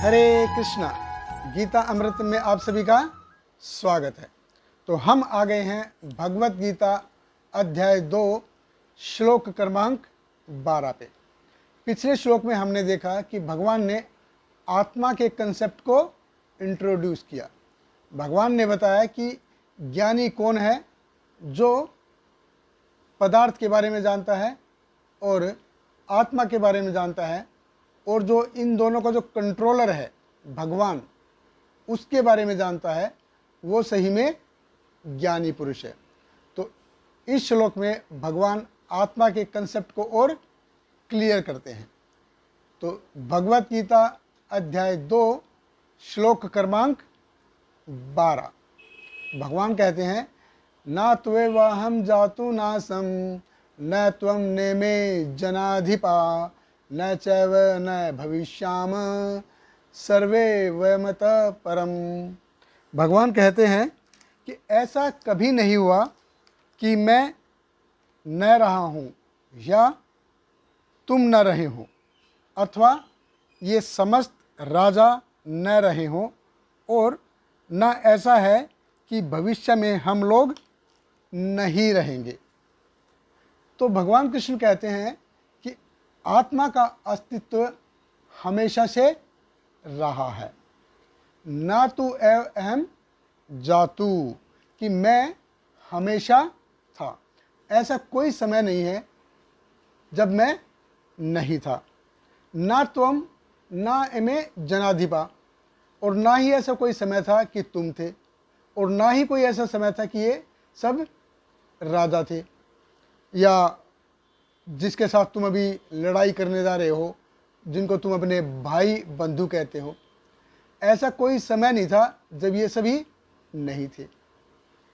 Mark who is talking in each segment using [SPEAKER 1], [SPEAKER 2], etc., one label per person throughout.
[SPEAKER 1] हरे कृष्णा। गीता अमृत में आप सभी का स्वागत है। तो हम आ गए हैं भगवत गीता अध्याय 2 श्लोक क्रमांक 12 पे। पिछले श्लोक में हमने देखा कि भगवान ने आत्मा के कंसेप्ट को इंट्रोड्यूस किया। भगवान ने बताया कि ज्ञानी कौन है, जो पदार्थ के बारे में जानता है और आत्मा के बारे में जानता है, और जो इन दोनों का जो कंट्रोलर है भगवान, उसके बारे में जानता है, वो सही में ज्ञानी पुरुष है। तो इस श्लोक में भगवान आत्मा के कंसेप्ट को और क्लियर करते हैं। तो भगवत गीता अध्याय 2 श्लोक क्रमांक 12 भगवान कहते हैं, ना त्वेवाहम जातु नासम न त्वं नेमे जनाधिपा न चैव न भविष्याम सर्वे वयमत परम। भगवान कहते हैं कि ऐसा कभी नहीं हुआ कि मैं न रहा हूँ या तुम न रहे हो, अथवा ये समस्त राजा न रहे हों, और न ऐसा है कि भविष्य में हम लोग नहीं रहेंगे। तो भगवान कृष्ण कहते हैं कि आत्मा का अस्तित्व हमेशा से रहा है। ना तू एव अहम जातु, कि मैं हमेशा था। ऐसा कोई समय नहीं है जब मैं नहीं था। ना त्वम ना एमे जनाधिपा, और ना ही ऐसा कोई समय था कि तुम थे, और ना ही कोई ऐसा समय था कि ये सब राजा थे, या जिसके साथ तुम अभी लड़ाई करने जा रहे हो, जिनको तुम अपने भाई बंधु कहते हो। ऐसा कोई समय नहीं था जब ये सभी नहीं थे।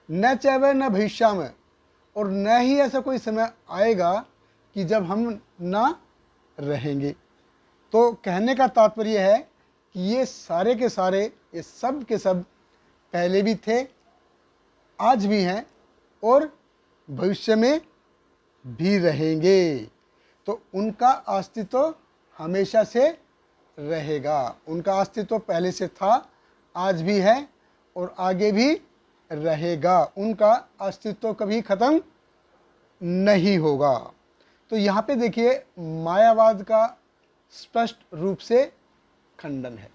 [SPEAKER 1] न चैव न भविष्याम, और न ही ऐसा कोई समय आएगा कि जब हम ना रहेंगे। तो कहने का तात्पर्य है कि ये सारे के सारे, ये सब के सब पहले भी थे, आज भी हैं और भविष्य में भी रहेंगे। तो उनका अस्तित्व हमेशा से रहेगा। उनका अस्तित्व पहले से था, आज भी है और आगे भी रहेगा। उनका अस्तित्व कभी खत्म नहीं होगा। तो यहाँ पे देखिए, मायावाद का स्पष्ट रूप से खंडन है।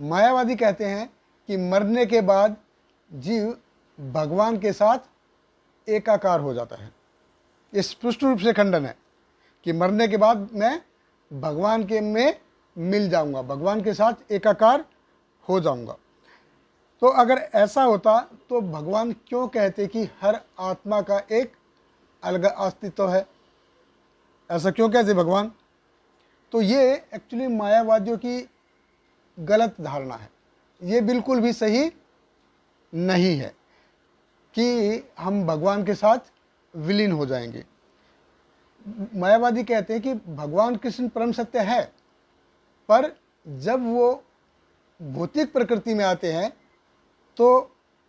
[SPEAKER 1] मायावादी कहते हैं कि मरने के बाद जीव भगवान के साथ एकाकार हो जाता है। ये स्पष्ट रूप से खंडन है कि मरने के बाद मैं भगवान के में मिल जाऊंगा, भगवान के साथ एकाकार हो जाऊंगा। तो अगर ऐसा होता तो भगवान क्यों कहते कि हर आत्मा का एक अलग अस्तित्व है? ऐसा क्यों कहते भगवान? तो ये एक्चुअली मायावादियों की गलत धारणा है। ये बिल्कुल भी सही नहीं है कि हम भगवान के साथ विलीन हो जाएंगे। मायावादी कहते हैं कि भगवान कृष्ण परम सत्य है, पर जब वो भौतिक प्रकृति में आते हैं तो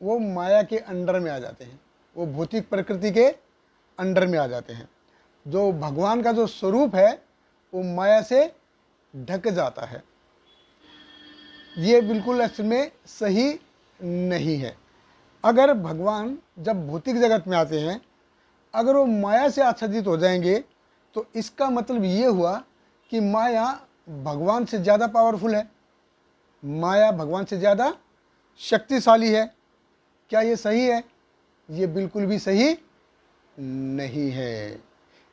[SPEAKER 1] वो माया के अंडर में आ जाते हैं, वो भौतिक प्रकृति के अंडर में आ जाते हैं। जो भगवान का जो स्वरूप है वो माया से ढक जाता है। ये बिल्कुल असल में सही नहीं है। अगर भगवान जब भौतिक जगत में आते हैं, अगर वो माया से आच्छादित हो जाएंगे, तो इसका मतलब ये हुआ कि माया भगवान से ज़्यादा पावरफुल है, माया भगवान से ज़्यादा शक्तिशाली है। क्या ये सही है? ये बिल्कुल भी सही नहीं है,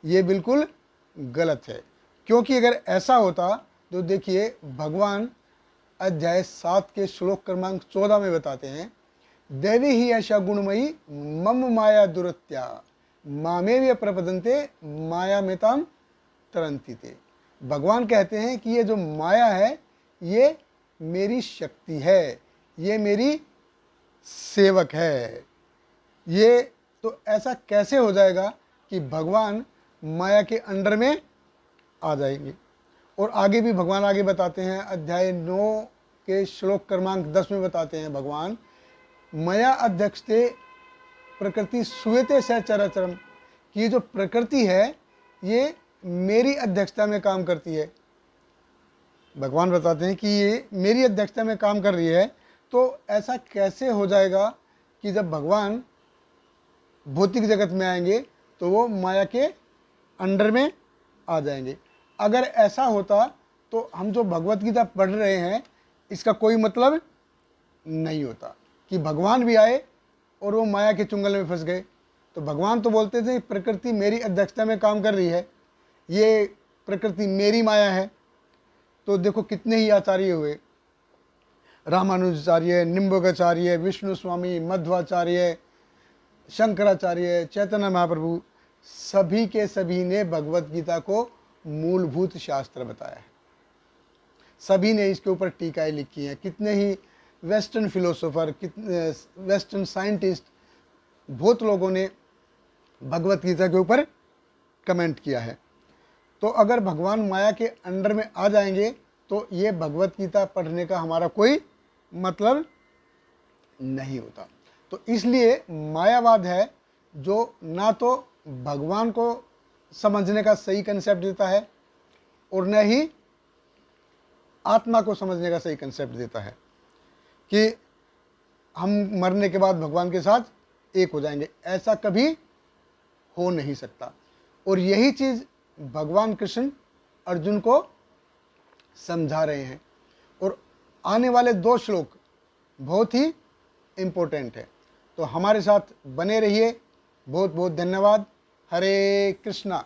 [SPEAKER 1] ये बिल्कुल गलत है। क्योंकि अगर ऐसा होता तो देखिए, भगवान अध्याय 7 के श्लोक क्रमांक 14 में बताते हैं, देवी ही ऐसा गुणमयी मम माया दुरत्या मामेव्य प्रपदन्ते माया मेताम तरंती ते। भगवान कहते हैं कि ये जो माया है ये मेरी शक्ति है, ये मेरी सेवक है। ये तो ऐसा कैसे हो जाएगा कि भगवान माया के अंडर में आ जाएंगे? और आगे भी भगवान आगे बताते हैं, अध्याय 9 के श्लोक क्रमांक 10 में बताते हैं भगवान, मया अध्यक्षते प्रकृति सुवेते स चराचरम, कि ये जो प्रकृति है ये मेरी अध्यक्षता में काम करती है। भगवान बताते हैं कि ये मेरी अध्यक्षता में काम कर रही है, तो ऐसा कैसे हो जाएगा कि जब भगवान भौतिक जगत में आएंगे तो वो माया के अंडर में आ जाएंगे। अगर ऐसा होता तो हम जो भगवत गीता पढ़ रहे हैं इसका कोई मतलब नहीं होता कि भगवान भी आए और वो माया के चुंगल में फंस गए। तो भगवान तो बोलते थे प्रकृति मेरी अध्यक्षता में काम कर रही है, ये प्रकृति मेरी माया है। तो देखो कितने ही आचार्य हुए, रामानुजाचार्य, निम्बोगाचार्य, विष्णु स्वामी, मध्वाचार्य, शंकराचार्य, चैतन्य महाप्रभु, सभी के सभी ने भगवत गीता को मूलभूत शास्त्र बताया है। सभी ने इसके ऊपर टीकाएं लिखी हैं। कितने ही वेस्टर्न फिलोसोफर, कितने वेस्टर्न साइंटिस्ट, बहुत लोगों ने भगवत गीता के ऊपर कमेंट किया है। तो अगर भगवान माया के अंडर में आ जाएंगे तो ये भगवत गीता पढ़ने का हमारा कोई मतलब नहीं होता। तो इसलिए मायावाद है जो ना तो भगवान को समझने का सही कंसेप्ट देता है और न ही आत्मा को समझने का सही कंसेप्ट देता है कि हम मरने के बाद भगवान के साथ एक हो जाएंगे। ऐसा कभी हो नहीं सकता। और यही चीज़ भगवान कृष्ण अर्जुन को समझा रहे हैं। और आने वाले 2 श्लोक बहुत ही इम्पोर्टेंट है, तो हमारे साथ बने रहिए। बहुत बहुत धन्यवाद। हरे कृष्णा।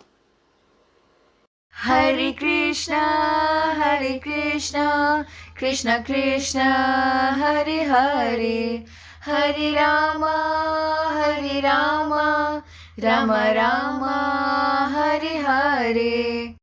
[SPEAKER 2] हरे कृष्णा कृष्ण कृष्ण हरे हरे, हरे रामा राम राम हरे हरे।